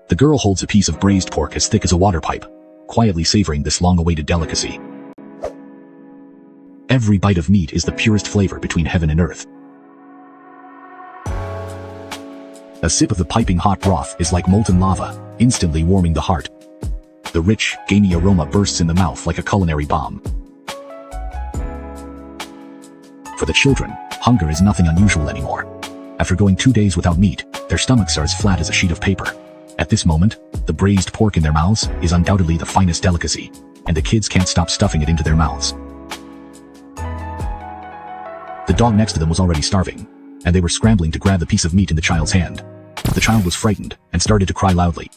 The girl holds a piece of braised pork as thick as a water pipe, quietly savoring this long-awaited delicacy. Every bite of meat is the purest flavor between heaven and earth. A sip of the piping hot broth is like molten lava, instantly warming the heart. The rich, gamey aroma bursts in the mouth like a culinary bomb. For the children, hunger is nothing unusual anymore. After going 2 days without meat, their stomachs are as flat as a sheet of paper. At this moment, the braised pork in their mouths is undoubtedly the finest delicacy, and the kids can't stop stuffing it into their mouths. The dog next to them was already starving, and they were scrambling to grab the piece of meat in the child's hand. The child was frightened and started to cry loudly.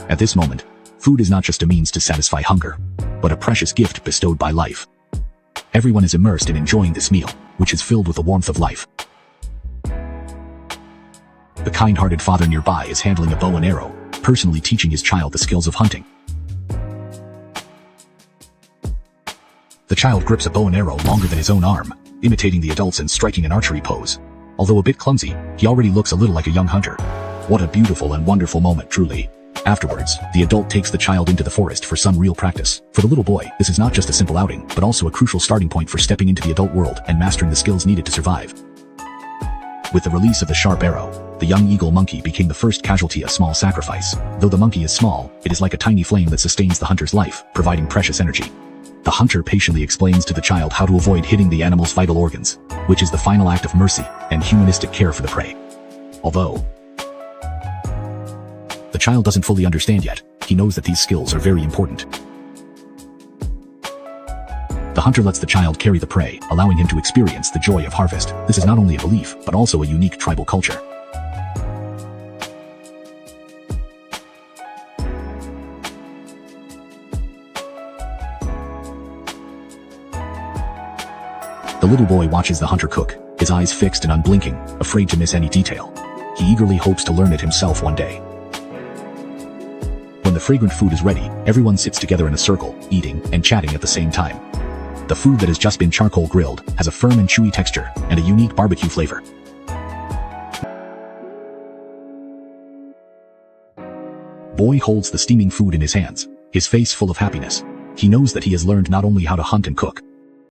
At this moment, food is not just a means to satisfy hunger, but a precious gift bestowed by life. Everyone is immersed in enjoying this meal, which is filled with the warmth of life. The kind-hearted father nearby is handling a bow and arrow, personally teaching his child the skills of hunting. The child grips a bow and arrow longer than his own arm, imitating the adults and striking an archery pose. Although a bit clumsy, he already looks a little like a young hunter. What a beautiful and wonderful moment, truly. Afterwards, the adult takes the child into the forest for some real practice. For the little boy, this is not just a simple outing, but also a crucial starting point for stepping into the adult world and mastering the skills needed to survive. With the release of the sharp arrow, the young eagle monkey became the first casualty, a small sacrifice. Though the monkey is small, it is like a tiny flame that sustains the hunter's life, providing precious energy. The hunter patiently explains to the child how to avoid hitting the animal's vital organs, which is the final act of mercy and humanistic care for the prey. Although the child doesn't fully understand yet, he knows that these skills are very important. The hunter lets the child carry the prey, allowing him to experience the joy of harvest. This is not only a belief, but also a unique tribal culture. The little boy watches the hunter cook, his eyes fixed and unblinking, afraid to miss any detail. He eagerly hopes to learn it himself one day. When the fragrant food is ready, everyone sits together in a circle, eating and chatting at the same time. The food that has just been charcoal grilled has a firm and chewy texture and a unique barbecue flavor. Boy holds the steaming food in his hands, his face full of happiness. He knows that he has learned not only how to hunt and cook,